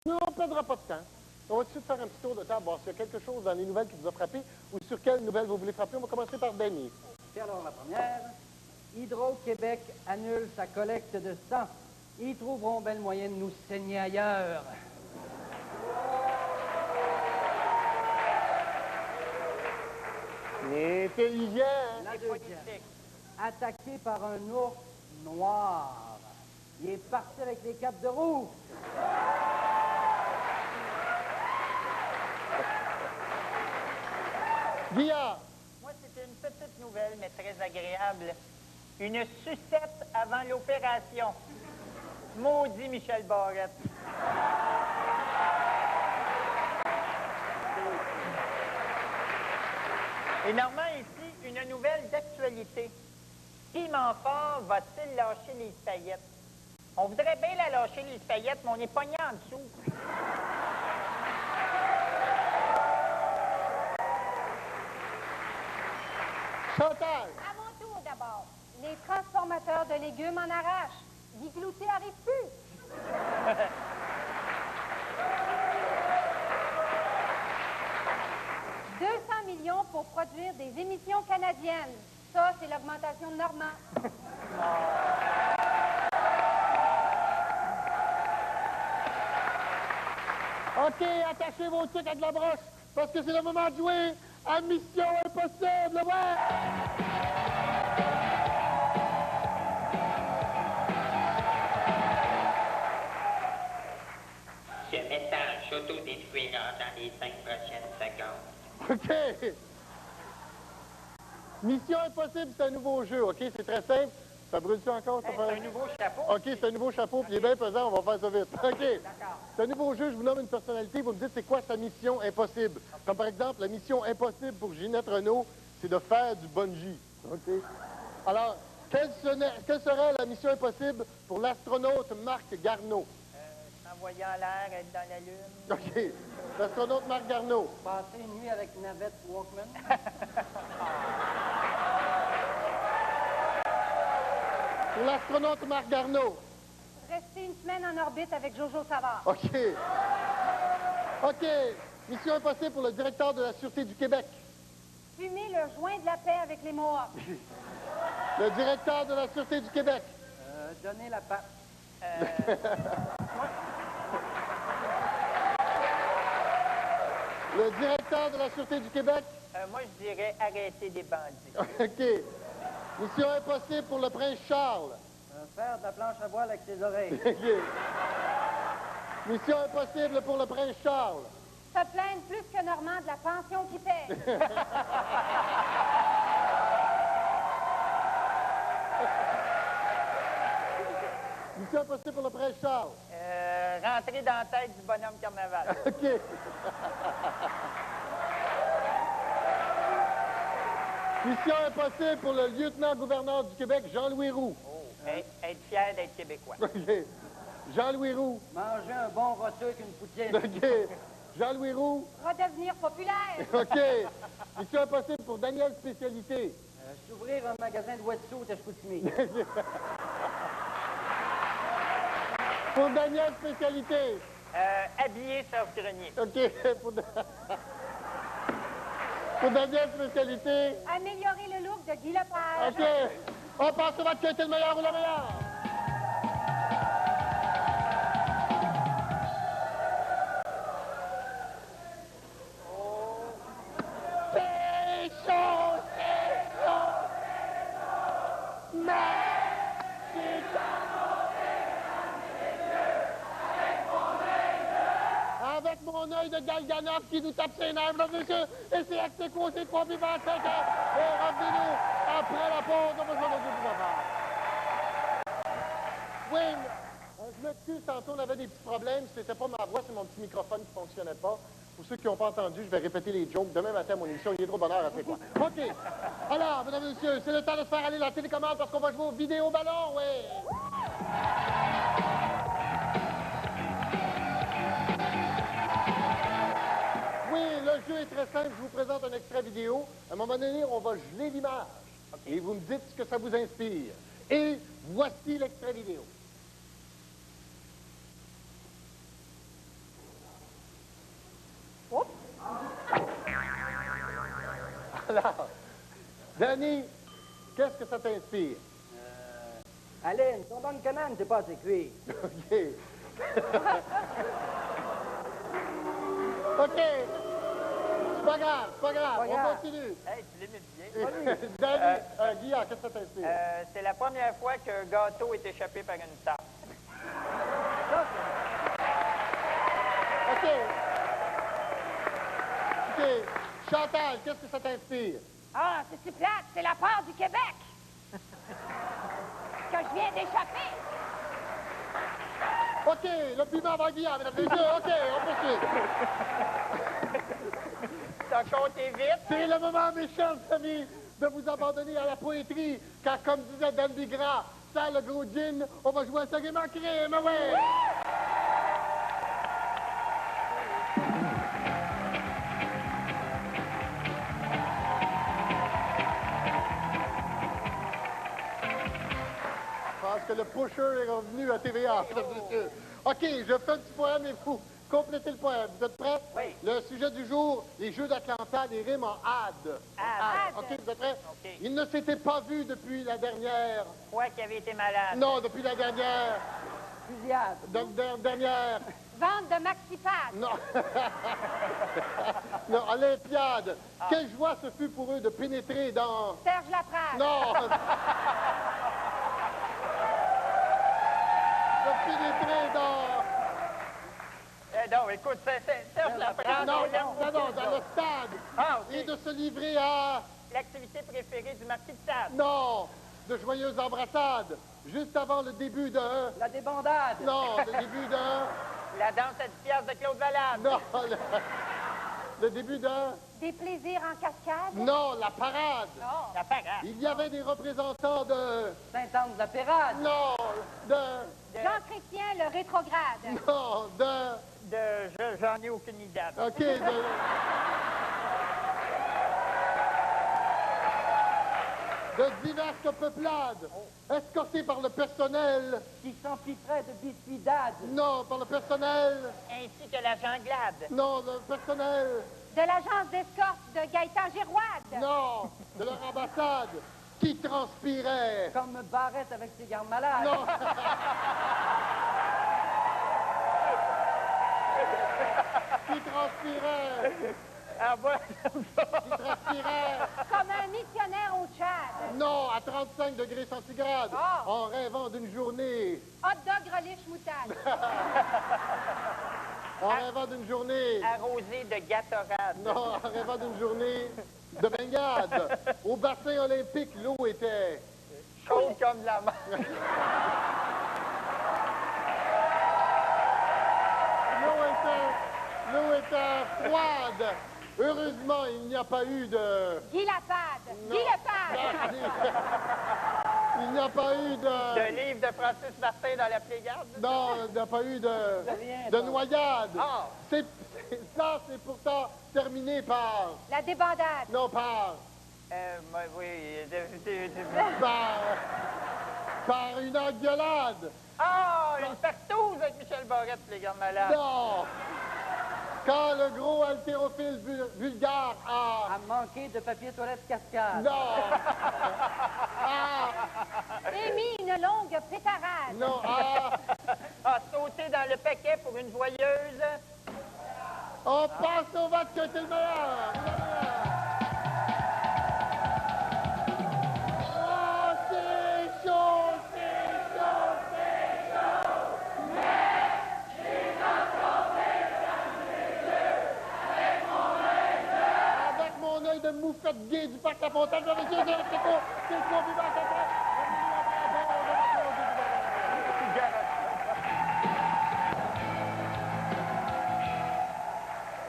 Non, on ne perdra pas de temps. On va tout de suite faire un petit tour de table, voir s'il y a quelque chose dans les nouvelles qui vous a frappé ou sur quelles nouvelles vous voulez frapper. On va commencer par Denis. Et alors, la première, Hydro-Québec annule sa collecte de sang. Ils trouveront bien le moyen de nous saigner ailleurs. Intelligent. La deuxième, attaqué par un ours noir. Il est parti avec les capes de roue. Guillaume. Moi, c'est une petite nouvelle, mais très agréable. Une sucette avant l'opération. Maudit Michel Barrette. Et Normand, ici, une nouvelle d'actualité. Piment fort va-t-il lâcher les paillettes? On voudrait bien la lâcher, les paillettes, mais on est pogné en dessous. Chantal. À mon tour d'abord. Les transformateurs de légumes en arrachent. Guy Cloutier arrive plus. « 200 millions pour produire des émissions canadiennes. Ça, c'est l'augmentation de Normand. OK, attachez vos trucs avec la broche, parce que c'est le moment de jouer à Mission Impossible, ouais! Je m'étanche autodétruira dans les 5 prochaines secondes. OK. Mission Impossible, c'est un nouveau jeu, OK? C'est très simple. Ça brûle-tu encore? Hey, c'est un nouveau chapeau. OK, c'est un nouveau chapeau, puis il est bien pesant, on va faire ça vite. OK. D'accord. C'est un nouveau jeu, je vous nomme une personnalité, vous me dites c'est quoi sa mission impossible. Comme par exemple, la mission impossible pour Ginette Renault, c'est de faire du bungee. OK? Alors, quelle serait la mission impossible pour l'astronaute Marc Garneau? S'envoyer en l'air, être dans la Lune. OK. L'astronaute Marc Garneau. Passer une nuit avec Navette Walkman. Pour l'astronaute Marc Garneau. Rester une semaine en orbite avec Jojo Savard. OK. OK. Mission impossible pour le directeur de la Sûreté du Québec. Fumer le joint de la paix avec les Mohawks. Le directeur de la Sûreté du Québec. Donner la patte. Le directeur de la Sûreté du Québec. Moi, je dirais arrêter des bandits. OK. Mission impossible pour le prince Charles. Faire de la planche à voile avec ses oreilles. OK. Mission impossible pour le prince Charles. Se plaindre plus que Normand de la pension qu'il paie. Mission impossible pour le prince Charles. Rentrer dans la tête du bonhomme carnaval. OK. Mission impossible pour le lieutenant-gouverneur du Québec, Jean-Louis Roux. Être fier d'être québécois. OK. Jean-Louis Roux. Manger un bon rôti avec une poutine. OK. Jean-Louis Roux. Redevenir populaire. OK. Mission impossible pour Daniel Spécialité. S'ouvrir un magasin de wetsuit à Chicoutimi. Pour Daniel Spécialité. Habillé sauf grenier. OK. Pour Daniel Spécialité. Améliorer le look de Guy Lepage. OK. On passe au match qui a été le meilleur ou la meilleure. C'est chaud, c'est chaud. Mais c'est avec mon œil de Galganov qui nous tape ses nerfs, là, monsieur. Et c'est Ex-Aequo, c'est 3 buts 25 ans. Et revenez-nous après la pause. On va se remettre du faire. Oui, je m'excuse, tantôt on avait des petits problèmes. C'était pas ma voix, c'est mon petit microphone qui fonctionnait pas. Pour ceux qui n'ont pas entendu, je vais répéter les jokes demain matin à mon émission. Il est trop bonheur à C'est quoi. OK. Alors, mesdames et messieurs, c'est le temps de se faire aller la télécommande parce qu'on va jouer au vidéo ballon, oui. Oui, le jeu est très simple. Je vous présente un extrait vidéo. À un moment donné, on va geler l'image. Et vous me dites ce que ça vous inspire. Et voici l'extrait vidéo. Alors, Danny, qu'est-ce que ça t'inspire? Aline, ton bonne commande, c'est pas assez cuit. OK. OK. C'est pas grave, c'est pas grave. Pas On grave. continue. Hey, tu l'imites bien. Danny, Guillaume, qu'est-ce que ça t'inspire? C'est la première fois qu'un gâteau est échappé par une tarte. OK. OK. Chantal, qu'est-ce que ça t'inspire? Ah, c'est plate, c'est la part du Québec que je viens d'échapper. OK, le piment va Guillaume, mesdames et messieurs. OK, on poursuit. T'as compté vite? C'est le moment, mes chers amis, de vous abandonner à la poétrie, car comme disait Dan Bigra, ça le gros gin, on va jouer à ce game en crime, ouais! Je pense que le pusher est revenu à TVA, mesdames et messieurs. OK, je fais un petit poème et vous complétez le poème. Vous êtes prêts? Oui. Le sujet du jour, les Jeux d'Atlanta, les rimes en ad. Ad. OK, vous êtes prêts? OK. Il ne s'était pas vu depuis la dernière... Toi qui avais été malade. Non, depuis la dernière... Fusillade. Dernière... Vente de maxipad. Non. Non, Olympiade. Quelle joie ce fut pour eux de pénétrer dans... Serge Laprade. Non. De pénétrer dans... Non, écoute, c'est Serge Laprade. Non, dans le stade. Ah, OK. Et de se livrer à... L'activité préférée du marquis de Sade. Non, de joyeuses embrassades. Juste avant le début d'un... La débandade. Non, le début d'un... La danse à 10 piastres de Claude Valade. Non, le début d'un... Des plaisirs en cascade. Non, la parade. La parade. Il y avait des représentants de... Sainte-Anne-de-la-Pérade. Non, de... Jean Chrétien, le rétrograde. Non, de... J'en ai aucune idée. OK, de... De diverses peuplades, escortées par le personnel. Qui s'empiffrait de biscuidade. Non, par le personnel. Ainsi que la janglade. Non, le personnel. De l'agence d'escorte de Gaëtan Giroide. Non, de leur ambassade. Qui transpirait. Comme Barrette avec ses gardes malades. Non. Qui transpirait. Ah, voilà. Qui transpirait. Comme un missionnaire au Tchad. Non, à 35 degrés centigrades. Oh. En rêvant d'une journée. Hot dog relish moutarde. En rêvant d'une journée. Arrosé de Gatorade. Non, en rêvant d'une journée de baignade. Au bassin olympique, l'eau était... Chaude comme de la mer. L'eau était froide. Heureusement, il n'y a pas eu de... Guy Lapade. Non. Guy Lapade. Il n'y a pas eu de... Le livre de Francis Martin dans la Pléiade. Non, il n'y a pas eu rien, de donc. noyade. Ah. Ça, c'est pourtant terminé par... La débandade. Non, par... Oui, par une engueulade. Ah, une partouze avec Michel Barrette, les gars malades. Non. Quand le gros haltérophile vulgaire a... À manquer de papier toilette cascade. Non. Ah. Émis une longue pétarade. Non. Ah. A sauté dans le paquet pour une joyeuse. On passe au vote que c'est le meilleur. Oh, c'est chaud, c'est chaud, c'est chaud. Avec mon œil de moufette gay du parc La Fontaine, c'est quoi? C'est le convivat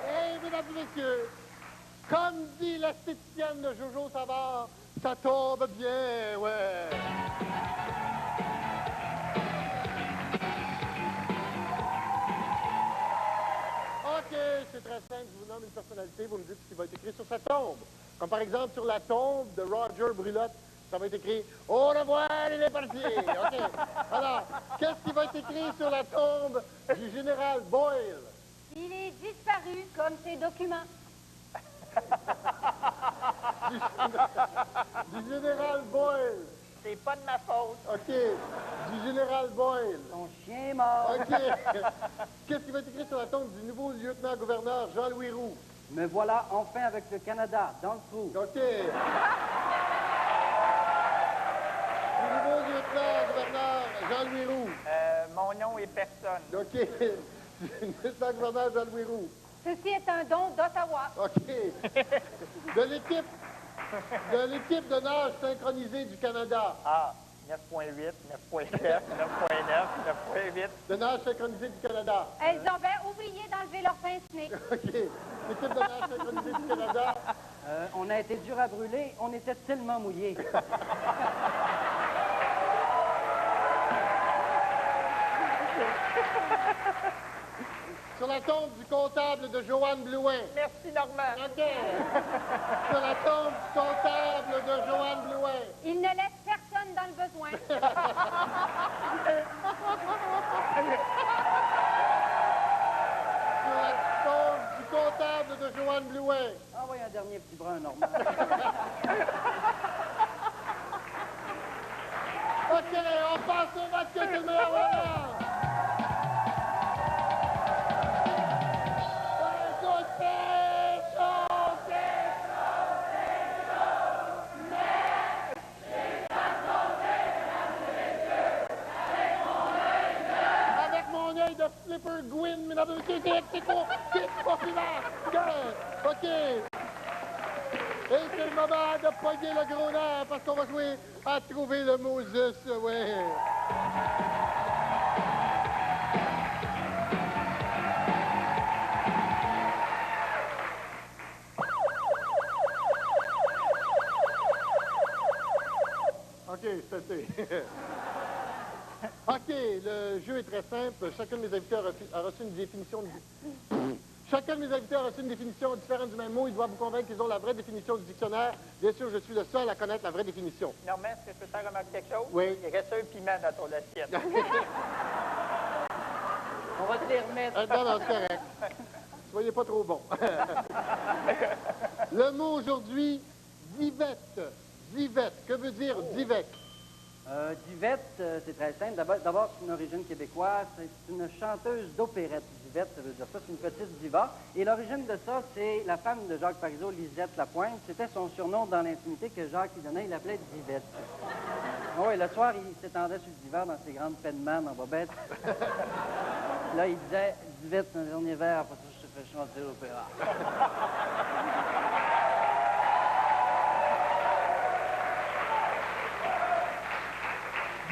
Hey, mesdames et messieurs, comme dit l'esthéticienne de Jojo Savard, ça tombe bien, ouais. OK, c'est très simple. Je vous nomme une personnalité, vous me dites ce qui va être écrit sur sa tombe. Comme par exemple, sur la tombe de Roger Brulotte, ça va être écrit « Au revoir, il est parti! » OK. Alors, qu'est-ce qui va être écrit sur la tombe du général Boyle? Il est disparu comme ses documents. Du général Boyle. C'est pas de ma faute. OK. Du général Boyle. Ton chien est mort. OK. Qu'est-ce qui va être écrit sur la tombe du nouveau lieutenant-gouverneur Jean-Louis Roux? Me voilà enfin avec le Canada, dans le trou. OK. Du nouveau lieutenant-gouverneur Jean-Louis Roux. Mon nom est personne. OK. Du lieutenant-gouverneur Jean-Louis Roux. Ceci est un don d'Ottawa. OK. De l'équipe de nage synchronisée du Canada. Ah, 9.8, 9.7, 9.9, 9.8. De nage synchronisée du Canada. Elles ont bien oublié d'enlever leur pince-nez. OK. L'équipe de nage synchronisée du Canada. On a été dur à brûler, on était tellement mouillés. Sur la tombe du comptable de Joanne Blouin. Merci, Normand. OK. Sur la tombe du comptable de Joanne Blouin. Il ne laisse personne dans le besoin. Sur la tombe du comptable de Joanne Blouin. Envoyez un dernier petit brun, Normand. OK, on passe au match que c'est le meilleur moment. Avec mon œil de Flipper Gwyn, mesdames et messieurs, c'est populaire. OK. Et c'est le moment de pogner le gros nerf parce qu'on va jouer à trouver le Moses. Ouais. OK, c'est assez. OK, le jeu est très simple. Chacun de mes invités a reçu une définition de... Chacun de mes invités a reçu une définition différente du même mot. Ils doivent vous convaincre qu'ils ont la vraie définition du dictionnaire. Bien sûr, je suis le seul à connaître la vraie définition. Normand, est-ce que je peux te faire remarquer quelque chose? Oui. Il reste un piment dans ton assiette. On va te les remettre. Non, non, c'est correct. Soyez pas trop bon. Le mot aujourd'hui, divette. Divette. Que veut dire divette? Divette, c'est très simple. D'abord, c'est une origine québécoise. C'est une chanteuse d'opérette. Divette, ça veut dire ça, c'est une petite diva. Et l'origine de ça, c'est la femme de Jacques Parizeau, Lisette Lapointe. C'était son surnom dans l'intimité que Jacques lui donnait. Il l'appelait Divette. Oui, le soir, il s'étendait sur le divan dans ses grandes peines man en bobette. Là, il disait, Divette, c'est un dernier verre, après ça, je te fais chanter l'opéra.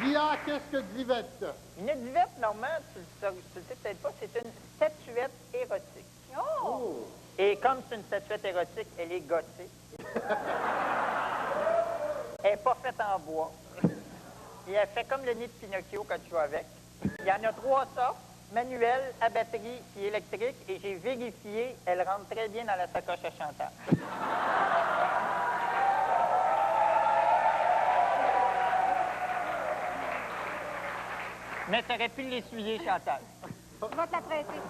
Dia, qu'est-ce que divette? Une divette, Normand, tu le sais peut-être pas, c'est une statuette érotique. Oh! Et comme c'est une statuette érotique, elle est gothique. Elle n'est pas faite en bois. Et elle fait comme le nid de Pinocchio quand tu joues avec. Il y en a 3 sortes, manuelle, à batterie et électrique. Et j'ai vérifié, elle rentre très bien dans la sacoche à Chantal. Mais tu aurais pu l'essuyer, Chantal. Je vais te la prêter.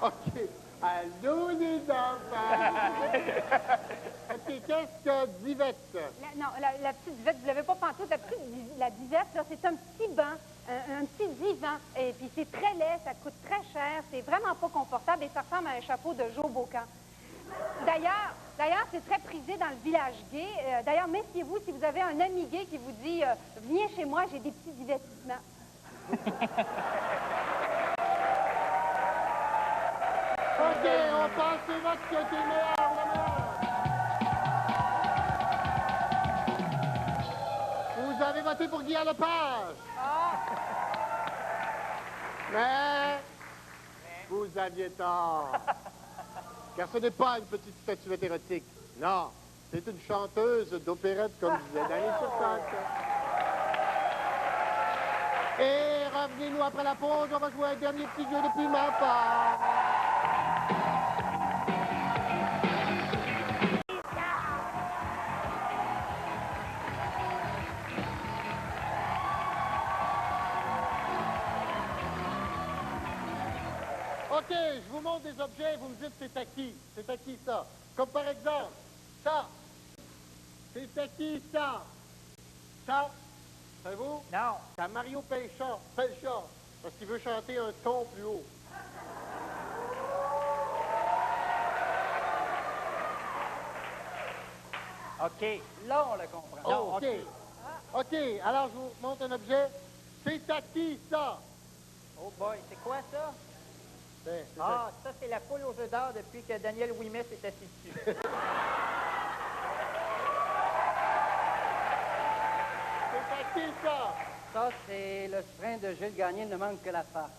OK. Allô, les enfants! OK, qu'est-ce que divette? La petite divette, vous l'avez pas pantoute, la divette, là, c'est un petit banc, un petit divan, et puis c'est très laid, ça coûte très cher, c'est vraiment pas confortable et ça ressemble à un chapeau de Joe Bocan. D'ailleurs, c'est très prisé dans le village gay. D'ailleurs, méfiez-vous si vous avez un ami gay qui vous dit « Viens chez moi, j'ai des petits divertissements. » OK, on passe au match qui a été le meilleur, le meilleur. Vous avez voté pour Guy Lepage. Mais vous aviez tort. Car ce n'est pas une petite statuette érotique. Non, c'est une chanteuse d'opérette, comme je disais dans les circonstances. Et revenez-nous après la pause, on va jouer un dernier petit jeu de piment fort. OK, je vous montre des objets et vous me dites c'est à qui. C'est à qui ça? Comme par exemple, Ça. C'est qui, ça? Ça, savez-vous? Non. C'est à Mario Pelchat. Pelchat. Parce qu'il veut chanter un ton plus haut. OK. Là, on le comprend. Oh, OK. OK, alors je vous montre un objet. C'est à qui, ça? Oh boy, c'est quoi ça? Ben, c'est Ah, ça, c'est la poule aux œufs d'or depuis que Daniel Ouimet s'est assis dessus. C'est à qui, ça? Ça, c'est le sprint de Gilles Gagné, il ne manque que la face.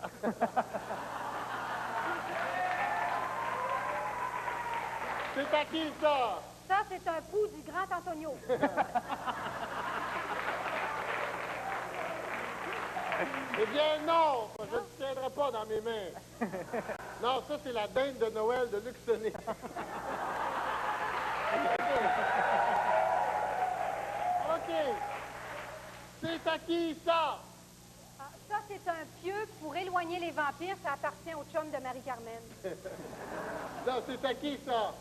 C'est à qui, ça? Ça, c'est un pouls du grand Antonio. Eh bien, non! Je ne tiendrai pas dans mes mains. Non, ça, c'est la dinde de Noël de Luc Sonnet. OK. C'est à qui, ça? Ah, ça, c'est un pieu pour éloigner les vampires. Ça appartient au chum de Marie-Carmen. Non, c'est à qui, ça?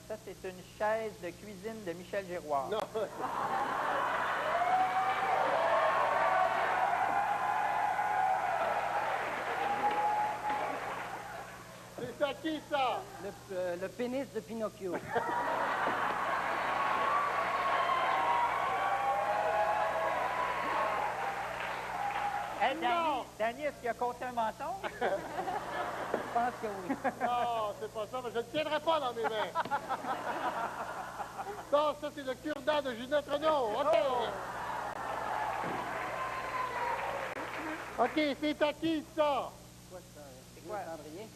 Ça, c'est une chaise de cuisine de Michel Giroir. Non. C'est à qui, ça? Le pénis de Pinocchio. Hey, Non. Danny, est-ce qu'il a compté un mensonge? Je pense que oui. Non, c'est pas ça, mais je ne tiendrai pas dans mes mains. Non, ça, c'est le cure-dent de Ginette Renault. OK. OK, c'est à qui, ça? C'est quoi? Cendrier?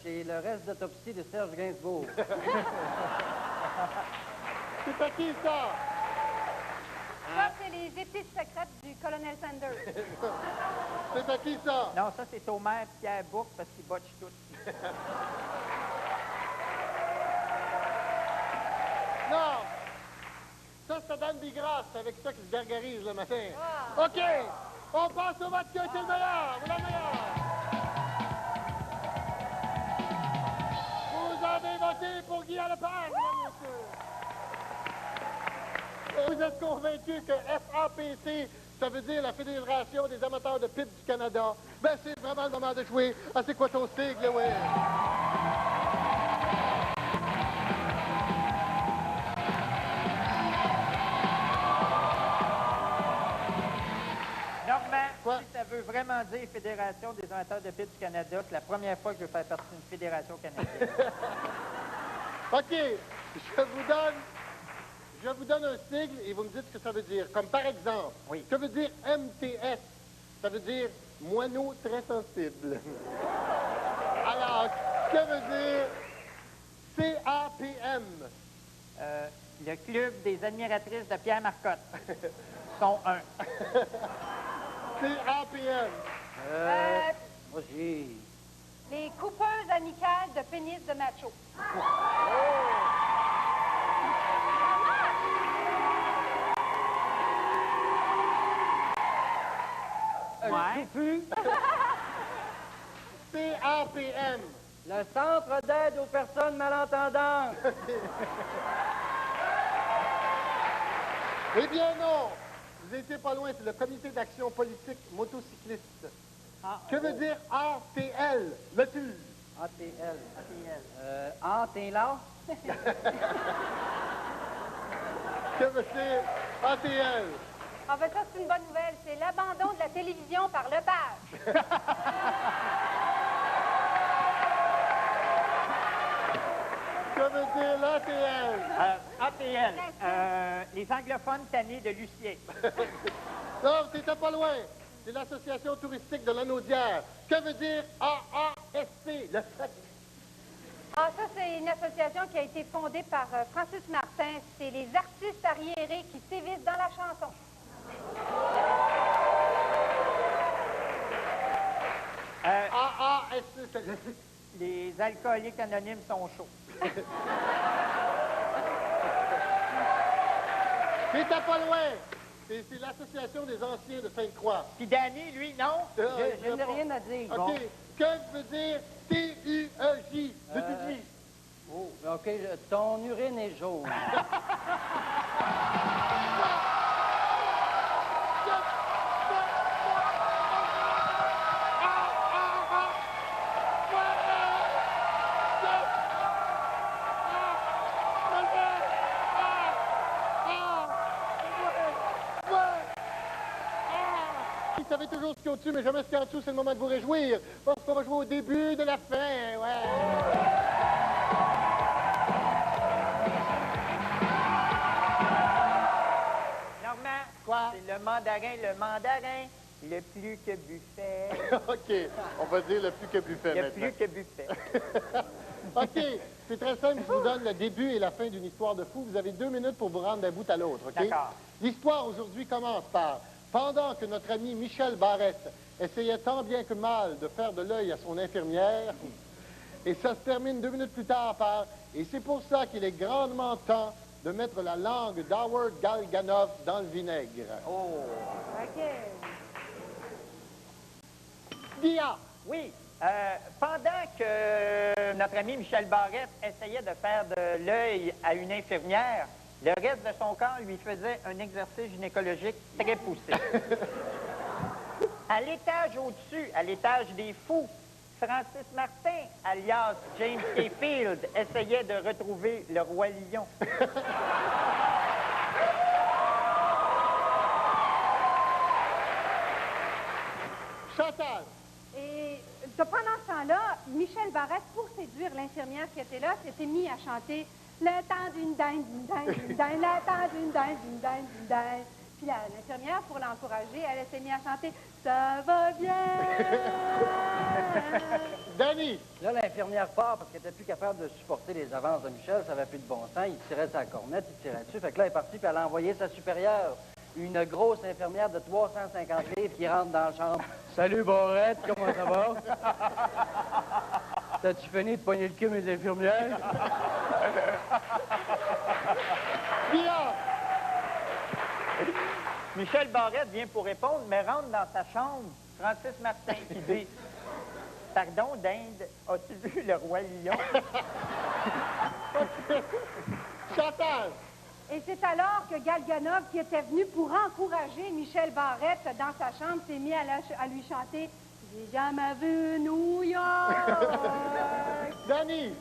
C'est le reste d'autopsie de Serge Gainsbourg. C'est à qui, ça? Ça, c'est les épices secrètes du colonel Sanders. C'est à qui, ça? Non, ça, c'est au maire Pierre Bourque parce qu'il botche tout. Non! Ça, c'est Madame Bigrasse. C'est avec ça qu'il se gargarise le matin. Ah. OK! On passe au match qui a été le meilleur! Ou la meilleure! Vous avez voté pour Guy Lepage, mesdames et messieurs! Vous êtes convaincus que FAPC, ça veut dire la Fédération des amateurs de pipe du Canada? Ben, c'est vraiment le moment de jouer. Ah, c'est quoi ton sigle, oui? Normand, Quoi? si ça veut vraiment dire Fédération des amateurs de pipe du Canada, c'est la première fois que je veux faire partie d'une fédération canadienne. OK, je vous donne un sigle et vous me dites ce que ça veut dire. Comme par exemple, Oui. que veut dire MTS? Ça veut dire moineau très sensible. Alors, que veut dire CAPM? Le club des admiratrices de Pierre Marcotte sont un. CAPM. Moi, j'ai... Les coupeuses amicales de pénis de macho. Ouais. CAPM. Le Centre d'aide aux personnes malentendantes. Eh bien non, vous n'étiez pas loin, c'est le Comité d'action politique motocycliste. Ah, Que veut dire ATL? Le tu? ATL. ATL. Ah, t'es là? Que veut dire ATL? En fait, ça, c'est une bonne nouvelle. C'est l'abandon de la télévision par Lepage. Que veut dire l'ATL? ATL. Les anglophones tannés de Lucien. Non, t'étais pas loin. C'est l'Association touristique de l'Anaudière. Que veut dire AASP? Le fait. Ah, ça, c'est une association qui a été fondée par Francis Martin. C'est les artistes arriérés qui sévissent dans la chanson. AASP, c'est... Les alcooliques anonymes sont chauds. T'étais pas loin. C'est l'association des anciens de Sainte-Croix. Puis Danny, lui, non? Je n'ai rien à dire. OK. Bon. Que veut dire TUEJ? Le public. Oh, OK, ton urine est jaune. Vous savez toujours ce qu'il y a au-dessus, mais jamais ce qu'il y a en dessous, c'est le moment de vous réjouir. Parce qu'on va jouer au début de la fin, ouais. Normand, Quoi? c'est le mandarin, le plus que buffet. OK, on va dire le plus que buffet Le maintenant. plus que buffet. OK, c'est très simple. Je vous donne le début et la fin d'une histoire de fou. Vous avez 2 minutes pour vous rendre d'un bout à l'autre, OK? D'accord. L'histoire aujourd'hui commence par pendant que notre ami Michel Barrette essayait tant bien que mal de faire de l'œil à son infirmière, et ça se termine 2 minutes plus tard par et c'est pour ça qu'il est grandement temps de mettre la langue d'Howard Galganov dans le vinaigre. Oh. OK. Dia! Oui. Pendant que notre ami Michel Barrette essayait de faire de l'œil à une infirmière, le reste de son corps lui faisait un exercice gynécologique très poussé. À l'étage au-dessus, à l'étage des fous, Francis Martin, alias James K. Field, essayait de retrouver le roi lion. Chantal! Et pendant ce temps-là, Michel Barrette, pour séduire l'infirmière qui était là, s'était mis à chanter « Le temps d'une dinde, d'une dinde, d'une dinde, le temps d'une dinde, d'une dinde, d'une dinde. » Puis l'infirmière, pour l'encourager, elle s'est mise à chanter « Ça va bien! » Danny! Là, l'infirmière part parce qu'elle n'était plus capable de supporter les avances de Michel. Ça n'avait plus de bon sens. Il tirait sa cornette, il tirait dessus. Fait que là, elle est partie, puis elle a envoyé sa supérieure, une grosse infirmière de 350 livres qui rentre dans la chambre. « Salut, Barrette, comment ça va? T'as-tu fini de pogner le cul, mes infirmières? » Dia! Michel Barrette vient pour répondre, mais rentre dans sa chambre. Francis Martin qui dit « Pardon, dinde, as-tu vu le roi lion? » Chantal! Et c'est alors que Galganov, qui était venu pour encourager Michel Barrette dans sa chambre, s'est mis à lui chanter « J'ai jamais vu New York! » Danny!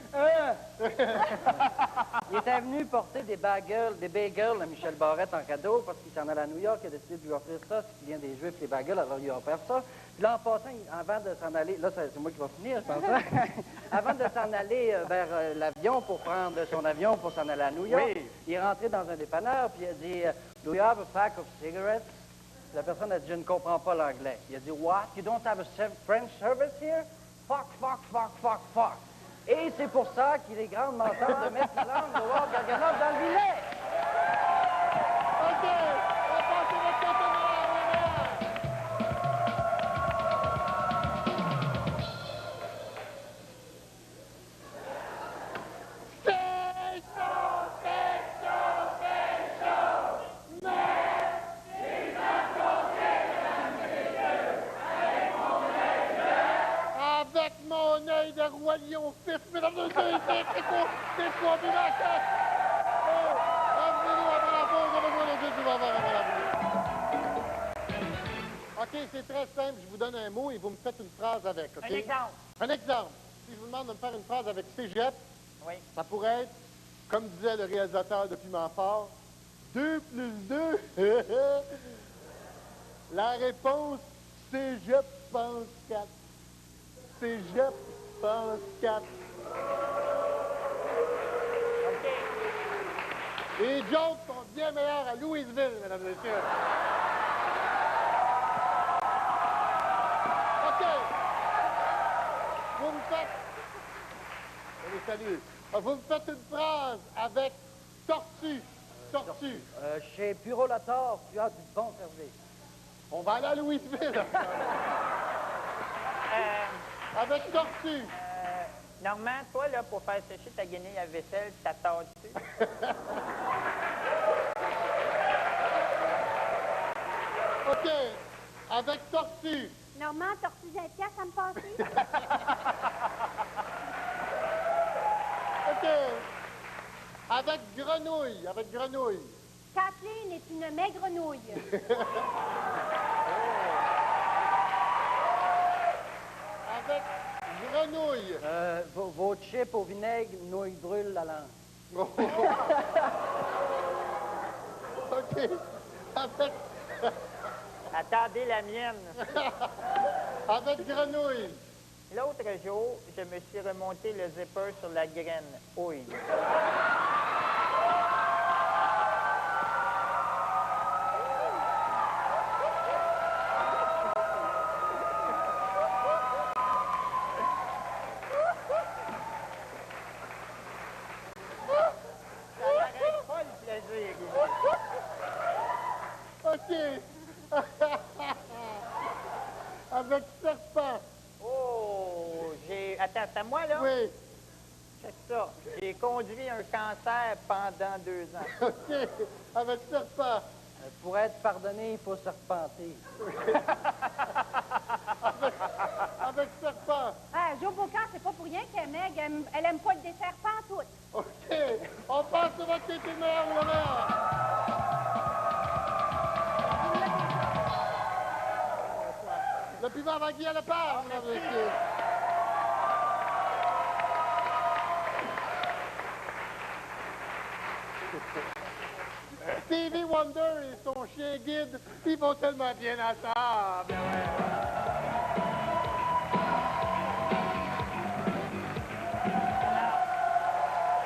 Il était venu porter des bagels à Michel Barrette en cadeau parce qu'il s'en allait à New York. Il a décidé de lui offrir ça, ce qui vient des Juifs, les bagels, alors il a offert ça. Puis là, en passant, avant de s'en aller, là, c'est moi qui vais finir, je pense. Hein? Avant de s'en aller vers l'avion pour prendre son avion pour s'en aller à New York, Oui. il est rentré dans un dépanneur, puis il a dit « Do you have a pack of cigarettes? » La personne a dit « Je ne comprends pas l'anglais. » Il a dit « What? You don't have a French service here? Fuck, fuck, fuck, fuck, fuck. » Et c'est pour ça qu'il est grandement temps de mettre la langue de Howard Galganov dans le vinaigre. OK! On passe à notre partenaire! Avec mon œil de roi lion fif, mesdames et messieurs, c'est quoi, puis la tête? Oh, revenez-nous après la pause, on va jouer le jeu du bavard après la pause. OK, c'est très simple, je vous donne un mot et vous me faites une phrase avec, OK? Un exemple. Un exemple. Si je vous demande de me faire une phrase avec cégep, Oui. ça pourrait être, comme disait le réalisateur de Piment Fort, 2 plus 2. La réponse, cégep pense 4. Cégep pense 4. OK. Les jokes sont bien meilleurs à Louisville, mesdames et messieurs. OK. Vous me faites... Salut. Vous me faites une phrase avec tortue. Tortue. Chez Bureau Lator, tu as du bon service. On va aller à Louisville. Avec tortue. Normand, toi, là, pour faire sécher ta guenille à vaisselle, ta dessus. OK. Avec tortue. Normand, tortue d'un pièce à me passer? OK. Avec grenouille, avec grenouille. Kathleen est une maigrenouille. Avec grenouille. Vos chips au vinaigre, nouilles brûlent la langue. Oh. OK. Avec, Attendez la mienne. avec grenouille. L'autre jour, je me suis remonté le zipper sur la graine. Oui. Ça n'arrête pas le plaisir. OK. Avec serpent. Oh, j'ai... Attends, c'est à moi, là? Oui. C'est ça. J'ai conduit un cancer pendant 2 ans. OK. Avec serpent. Pour être pardonné, il faut serpenter. Avec serpent. Ah, Joe Bocan, c'est pas pour rien qu'elle Meg, elle aime pas le dessert pantoute. OK. On passe sur votre qui est le meilleur ou la meilleure. Le piment va Guy à la part, mesdames et messieurs. Stevie Wonder et son chien guide, ils vont tellement bien ensemble.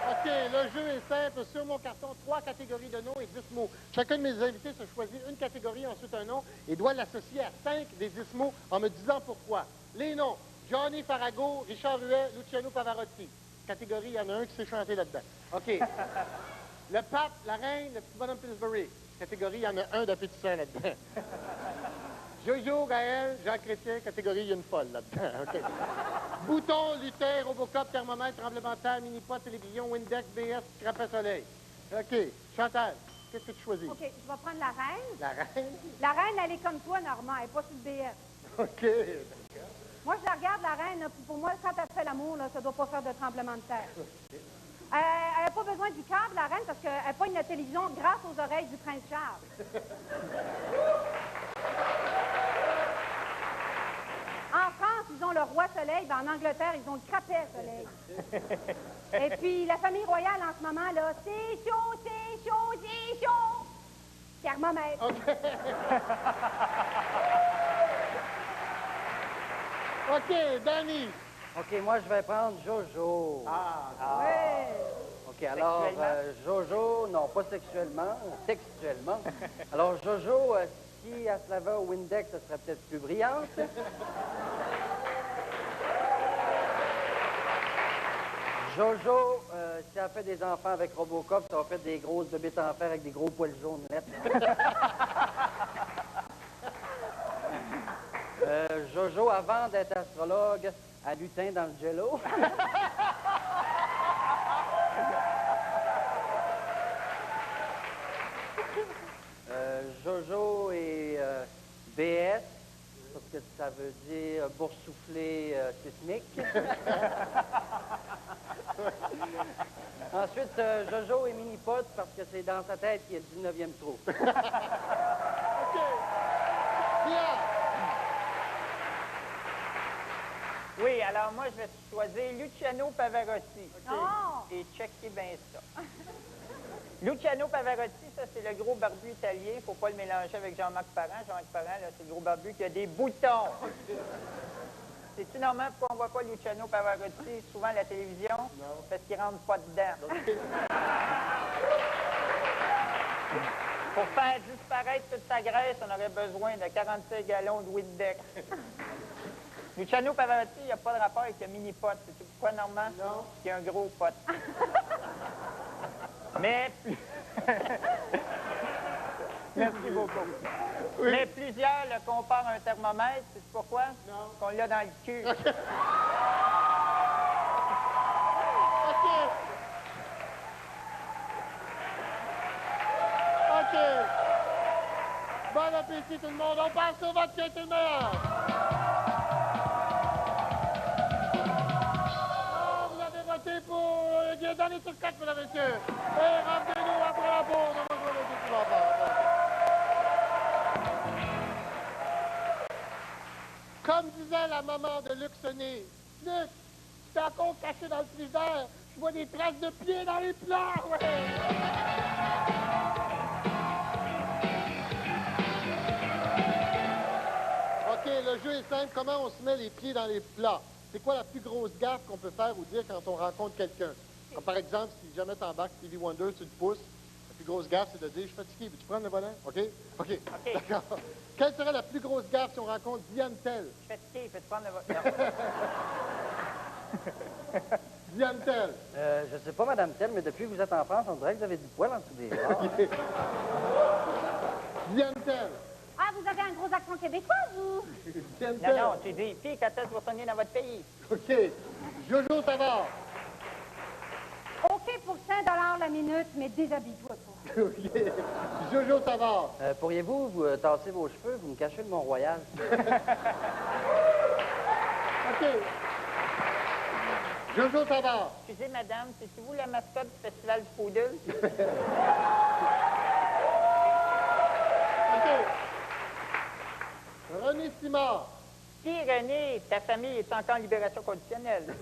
OK, le jeu est simple. Sur mon carton, 3 catégories de noms et 10 mots. Chacun de mes invités se choisit une catégorie, ensuite un nom, et doit l'associer à 5 des 10 mots en me disant pourquoi. Les noms: Johnny Farago, Richard Huet, Luciano Pavarotti. Catégorie, il y en a un qui s'est chanté là-dedans. OK. Le pape, la reine, le petit bonhomme Pillsbury. Catégorie, il y en a un d'appétissant là-dedans. Jojo, Gaël, Jacques Chrétien, catégorie, il y a une folle là-dedans. OK. Bouton, Luther, Robocop, thermomètre, tremblement de terre, mini-pot, télévision, Windex, BS, crêpe à soleil. OK. Chantal, qu'est-ce que tu choisis? OK, je vais prendre la reine. La reine? La reine, elle est comme toi, Normand, elle est pas sur le BS. OK. Moi, je la regarde, la reine, là, puis pour moi, quand elle fait l'amour, là, ça doit pas faire de tremblement de terre. Elle n'a pas besoin du câble, la reine, parce qu'elle pogne la télévision grâce aux oreilles du prince Charles. En France, ils ont le roi soleil, ben, en Angleterre, ils ont le crapet soleil. Et puis, la famille royale, en ce moment, là, c'est chaud, c'est chaud, c'est chaud. Thermomètre. OK. OK, Danny. OK, moi, je vais prendre Jojo. Ouais. OK, alors, Jojo, non, pas sexuellement, textuellement. Alors, Jojo, si elle se lavait au Windex, ça serait peut-être plus brillante. Jojo, si elle fait des enfants avec Robocop, ça va faire des grosses bébites en fer avec des gros poils jaunes lettres. Jojo, avant d'être astrologue, a lutin dans le jello. Jojo et BS, parce que ça veut dire boursouflé sismique. Ensuite, Jojo et Minipot, parce que c'est dans sa tête qu'il y a le 19e trou. OK. Pierre. Oui, alors moi, je vais choisir Luciano Pavarotti. Non. Et checkez bien ça. Luciano Pavarotti, ça, c'est le gros barbu italien. Il ne faut pas le mélanger avec Jean-Marc Parent. Jean-Marc Parent, là, c'est le gros barbu qui a des boutons. C'est-tu normal pourquoi on ne voit pas Luciano Pavarotti souvent à la télévision? Non. Parce qu'il ne rentre pas dedans. Pour faire disparaître toute sa graisse, on aurait besoin de 45 gallons de Windex. Luciano Pavarotti, il n'y a pas de rapport avec le mini-pot. C'est pourquoi, Normand? Non. Il y a un gros pot. Mais... Merci beaucoup. Oui. Mais plusieurs le comparent à un thermomètre. C'est pourquoi? Non. Qu'on l'a dans le cul. OK. OK. Bon appétit tout le monde. On passe au vote qui est le meilleur. Oh, vous avez voté pour Guy OK, dernier turcotte, mesdames et messieurs. Et revenez-nous après la pause. On va jouer le jeu qui va faire. Comme disait la maman de Luc Sonné, Luc, tu es encore caché dans le frigidaire. Je vois des traces de pieds dans les plats, ouais! OK, le jeu est simple. Comment on se met les pieds dans les plats? C'est quoi la plus grosse gaffe qu'on peut faire ou dire quand on rencontre quelqu'un? Comme par exemple, si jamais t'embarques Stevie Wonder, tu te pousses, la plus grosse gaffe, c'est de dire « Je suis fatigué, veux-tu prendre le volant? » OK? OK. D'accord. Quelle serait la plus grosse gaffe si on rencontre Diane Tell? Je suis fatigué, peux-tu prendre le volant? Diane Tell. Je sais pas, Madame Tell, mais depuis que vous êtes en France, on dirait que vous avez du poil en dessous des bras. Diane Tell. Ah, vous avez un gros accent québécois, vous? Diane Non, Tell. non, tu dis, puis quand est-ce que vous retournez dans votre pays? OK. Jojo Savard. OK pour 5 $ la minute, mais déshabille-toi pas. OK. Jojo Savard. Pourriez-vous vous tasser vos cheveux? Vous me cachez le Mont-Royal. OK. Jojo Savard. Excusez, madame, c'est-vous la mascotte du Festival du Poodle? OK. René Simard. Si, René, ta famille est encore en libération conditionnelle.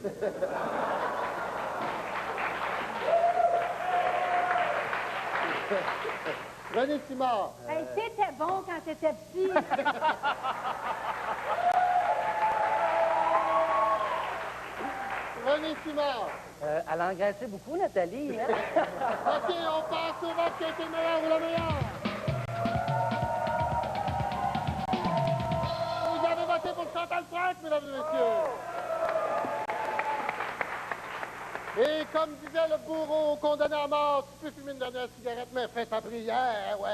René Simard. Hey, t'étais bon quand t'étais petit. René Simard. Elle a engraissé beaucoup, Nathalie. Hein? OK, on passe au vote qui a été le meilleur ou la meilleure. Vous avez voté pour Chantal Franck, mesdames et messieurs. Et comme disait le bourreau condamné à mort, tu peux fumer une dernière cigarette, mais fais ta prière, ouais.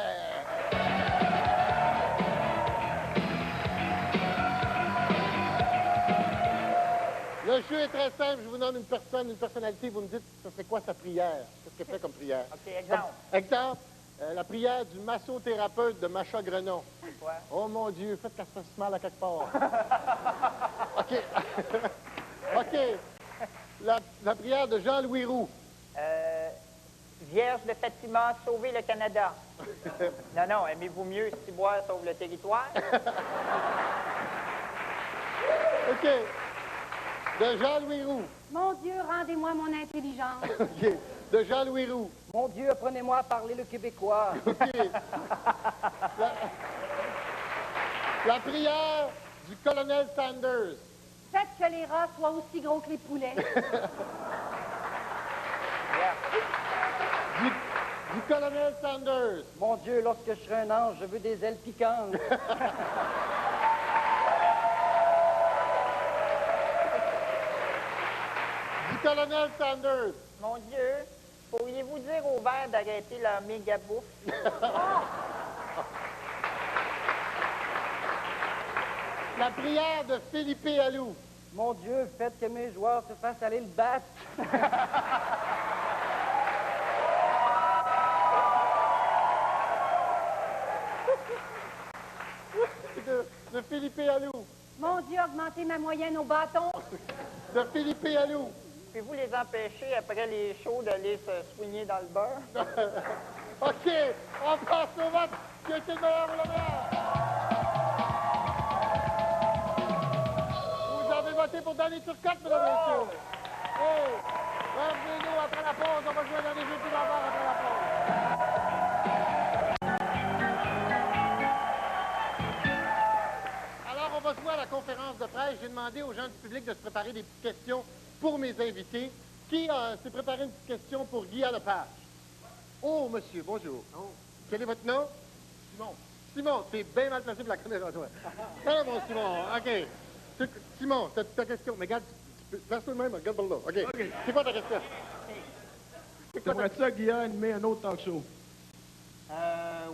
Le jeu est très simple. Je vous nomme une personne, une personnalité. Vous me dites, ça serait quoi sa prière? Qu'est-ce qu'elle fait comme prière? OK, exemple. Exemple, la prière du massothérapeute de Macha Grenon. C'est quoi? Oh mon Dieu, faites qu'elle se fasse mal à quelque part. OK. OK. La prière de Jean-Louis Roux. Vierge de Fatima, sauvez le Canada. Non, non, aimez-vous mieux si boire sauve le territoire? OK. De Jean-Louis Roux. Mon Dieu, rendez-moi mon intelligence. OK. De Jean-Louis Roux. Mon Dieu, apprenez-moi à parler le québécois. OK. La prière du colonel Sanders. Faites que les rats soient aussi gros que les poulets. Du colonel Sanders. Mon Dieu, lorsque je serai un ange, je veux des ailes piquantes. Du colonel Sanders. Mon Dieu, pourriez-vous dire aux verts d'arrêter leur méga bouffe? La prière de Philippe Alou. Mon Dieu, faites que mes joueurs se fassent aller le battre. De Philippe Alou. Mon Dieu, augmentez ma moyenne au bâton. De Philippe Alou. Pouvez-vous les empêcher, après les shows, d'aller se soigner dans le beurre? OK, on passe au vote. Qui était le meilleur ou la meilleure? Vous avez voté pour Danny Turcotte, mesdames et messieurs. Hey, revenez-nous après la pause. On va jouer dans les jeux plus d'abord après la pause. Alors, on va jouer à la conférence de presse. J'ai demandé aux gens du public de se préparer des petites questions pour mes invités. Qui s'est préparé une petite question pour Guy Lepage? Oh, monsieur, bonjour. Quel est votre nom? Simon. Simon, t'es bien mal placé pour la caméra, toi. Ah, bon, Simon, OK. Simon, ta question. Mais regarde, place-toi de même, regarde par là. OK. C'est quoi ta question? T'aimerais ça, Guillaume, animer un autre talk show?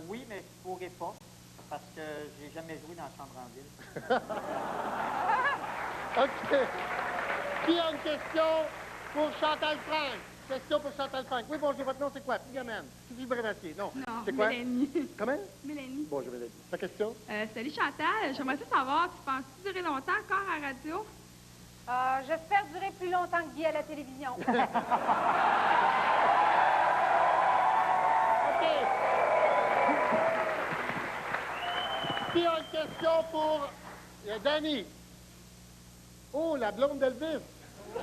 Oui, mais je pourrais pas, parce que j'ai jamais joué dans la chambre en ville. OK. Qui a une question pour Chantal Franck? Question pour Chantal Franck. Oui, bonjour, votre nom, c'est quoi? Figamène. Sylvie Brénacier. Non. Non, C'est quoi? Mélanie. Comment? Mélanie. Bonjour, Mélanie. Ta question? Salut Chantal, j'aimerais ça savoir, tu penses-tu durer longtemps encore à la radio? J'espère durer plus longtemps que Guy à la télévision. OK. Qui a une question pour Danny? Oh, la blonde d'Elvis.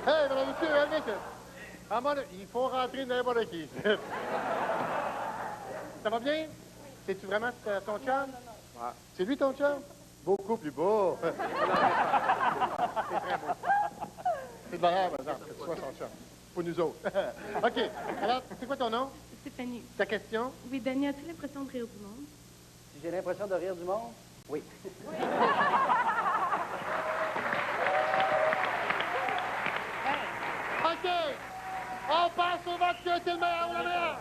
Hey, madame, monsieur, Elvis. Ah, moi, il faut rentrer n'importe qui. Ça va bien? C'est-tu vraiment ton chum? Non. Ah, c'est lui ton chum? Beaucoup plus beau. C'est très beau. C'est de valeur, par exemple, que tu sois son chum. Pour nous autres. OK. Alors, c'est quoi ton nom? Stéphanie. Ta question? Oui, Dani, as-tu l'impression de rire du monde? Si j'ai l'impression de rire du monde? Oui. OK. On passe au vote qui a été le meilleur ou la meilleure.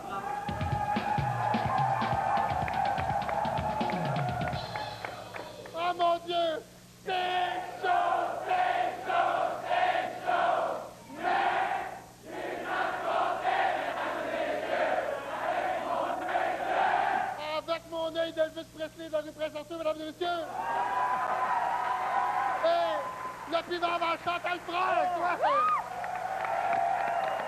Oh mon Dieu! C'est chaud, c'est chaud, c'est chaud! Mais il m'a compté, avec mon œil d'Elvis Presley dans le Prince-Arthur, mesdames et messieurs! Et le piment avant Chantal France!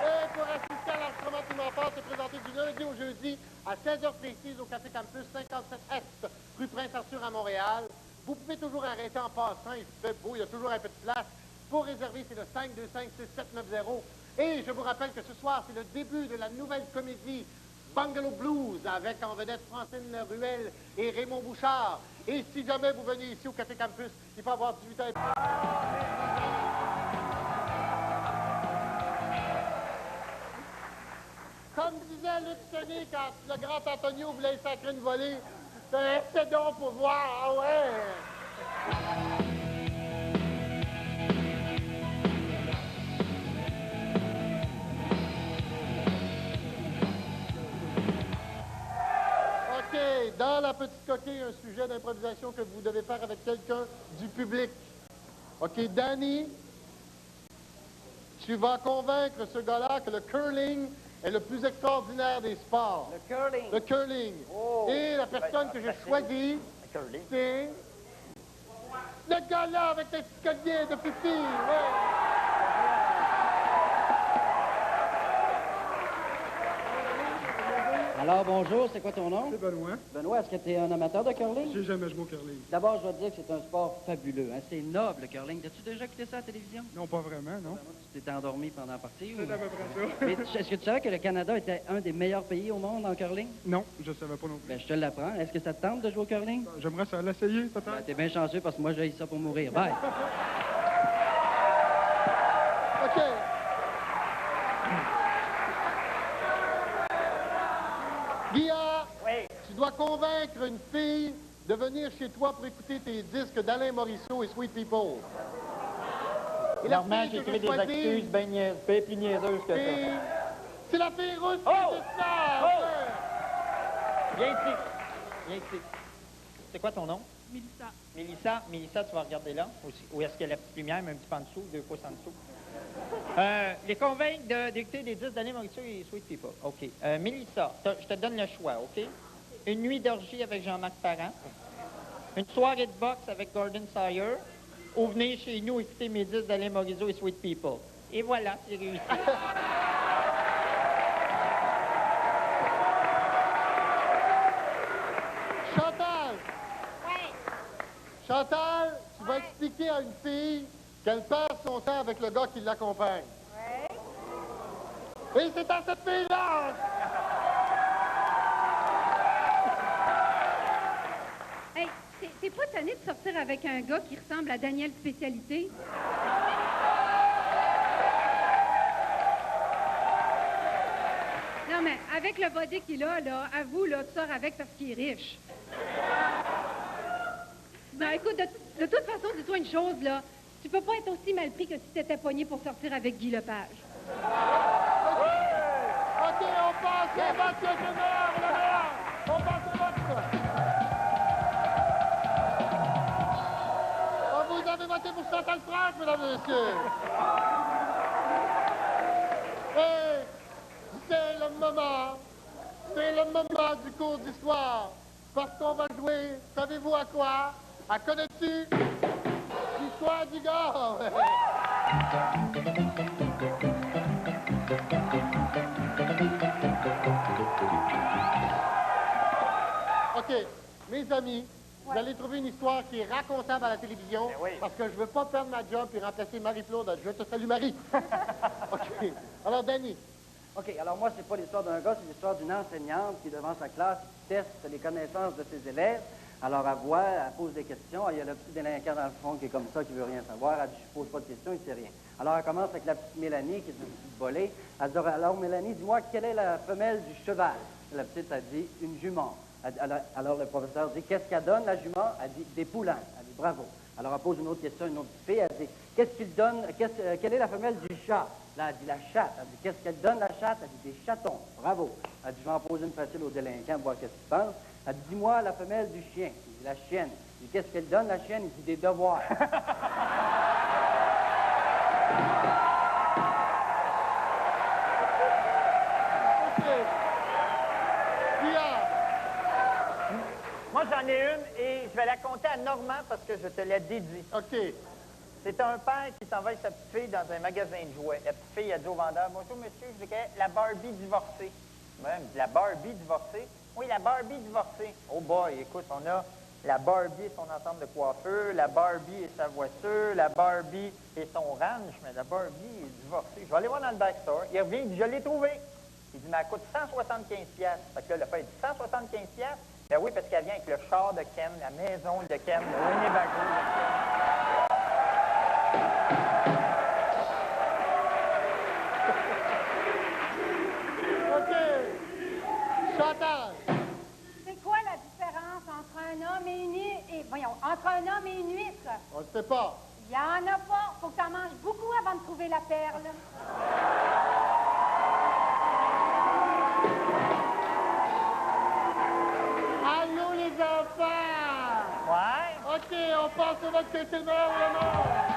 Et pour assister à l'enregistrement du Montfort, c'est présenté du lundi au jeudi à 16h précise au Café Campus 57 Est, rue Prince-Arthur à Montréal. Vous pouvez toujours arrêter en passant, il fait beau, il y a toujours un peu de place. Pour réserver, c'est le 525-6790. Et je vous rappelle que ce soir, c'est le début de la nouvelle comédie Bungalow Blues avec en vedette Francine Ruel et Raymond Bouchard. Et si jamais vous venez ici au Café Campus, il faut avoir 18 ans. Comme disait Luc Sonny quand le grand Antonio voulait sacrer une volée, c'est donc pour voir, ah ouais! OK, dans la petite coquille, un sujet d'improvisation que vous devez faire avec quelqu'un du public. OK, Danny, tu vas convaincre ce gars-là que le curling est le plus extraordinaire des sports. Le curling. Le curling. Oh. Et la personne que j'ai choisie, c'est le gars-là avec les petits colliers de pipi. Ouais. Alors, bonjour, c'est quoi ton nom? C'est Benoît. Benoît, est-ce que tu es un amateur de curling? J'ai jamais joué au curling. D'abord, je dois te dire que c'est un sport fabuleux. Hein? C'est noble, le curling. As-tu déjà écouté ça à la télévision? Non, pas vraiment, non. Tu t'étais endormi pendant la partie? Ou... C'est à peu près ça. Mais est-ce que tu savais que le Canada était un des meilleurs pays au monde en curling? Non, je savais pas non plus. Ben, je te l'apprends. Est-ce que ça te tente de jouer au curling? J'aimerais ça l'essayer, Ben, peut-être. t'es bien chanceux parce que moi, j'ai ça pour mourir. Bye! OK. Guillaume, Oui. tu dois convaincre une fille de venir chez toi pour écouter tes disques d'Alain Morisseau et Sweet People. Et la Normand, fille j'ai que trouvé j'ai des choisie, excuses bien plus niaiseuses que ça. c'est la fille rousse qui Oh! est ça. Oh! Viens ici. Viens ici. C'est quoi ton nom? Mélissa. Mélissa, tu vas regarder là. Où est-ce qu'il y a la petite lumière, mais un petit peu en dessous, 2 pouces en dessous. Les convaincre d'écouter des disques d'Alain Morisseau et Sweet People. OK. Mélissa, je te donne le choix, OK? Une nuit d'orgie avec Jean-Marc Parent. Une soirée de boxe avec Gordon Sawyer. Ou venir chez nous écouter mes disques d'Alain Morisseau et Sweet People. Et voilà, c'est réussi. Chantal! Chantal, tu vas expliquer à une fille qu'elle perd son temps avec le gars qui l'accompagne. Et c'est à cette fille-là! Hey, t'es pas tanné de sortir avec un gars qui ressemble à Daniel Spécialité? Non, mais avec le body qu'il a, là, avoue, là, tu sors avec parce qu'il est riche. Non, écoute, de toute façon, dis-toi une chose, là. Tu peux pas être aussi mal pris que si t'étais pogné pour sortir avec Guy Lepage. OK, on passe au vote, le meilleur, le meilleur! On passe au vote! Oh, vous avez voté pour Chantal France, mesdames et messieurs! Et c'est le moment du cours d'histoire, parce qu'on va jouer, savez-vous à quoi? À connais-tu l'histoire du gars? OK. Mes amis, vous allez trouver une histoire qui est racontable à la télévision. Ben oui. Parce que je ne veux pas perdre ma job et remplacer Marie-Claude. Je te salue, Marie. OK. Alors, Danny. OK, alors moi, c'est pas l'histoire d'un gars, c'est l'histoire d'une enseignante qui, devant sa classe, teste les connaissances de ses élèves. Alors, elle voit, elle pose des questions. Il y a le petit délinquant dans le fond qui est comme ça, qui veut rien savoir. Elle dit, je pose pas de questions, il sait rien. Alors, elle commence avec la petite Mélanie, qui est une petite volée. Elle dit, alors, Mélanie, dis-moi, quelle est la femelle du cheval? La petite a dit, une jument. Alors, le professeur dit, qu'est-ce qu'elle donne, la jument? Elle dit, des poulains. Elle dit, bravo. Alors, elle pose une autre question à une autre fille. Elle dit, qu'est-ce qu'il donne, quelle est la femelle du chat? Là, elle dit, la chatte. Elle dit, qu'est-ce qu'elle donne, la chatte? Elle dit, des chatons. Bravo. Elle dit, je vais en poser une facile au délinquant, voir qu'est-ce qu'il pense. Elle dit, dis-moi la femelle du chien. Il dit, la chienne. Il dit, qu'est-ce qu'elle donne, la chienne? Il dit, des devoirs. OK. Pierre. Moi, j'en ai une et je vais la compter à Normand parce que je te l'ai dédiée. OK. C'est un père qui s'envoie sa petite fille dans un magasin de jouets. La petite fille a dit au vendeur, bonjour monsieur, je dirais la Barbie divorcée. Même, la Barbie divorcée? Oui, la Barbie divorcée. Oh boy, écoute, on a la Barbie et son ensemble de coiffeurs, la Barbie et sa voiture, la Barbie et son ranch, mais la Barbie est divorcée. Je vais aller voir dans le backstore. Il revient, il dit, je l'ai trouvé. Il dit, mais elle coûte 175$. Fait que là, le père dit, 175$? Ben oui, parce qu'elle vient avec le char de Ken, la maison de Ken, le Winnebago de Ken. OK. Chantal. C'est quoi la différence entre un homme et une huître? Voyons, entre un homme et une huître? On ne sait pas. Il n'y en a pas. Faut que tu en manges beaucoup avant de trouver la perle. Allô, les enfants! Ouais? OK, on passe au vote, c'est le meilleur ou le mort?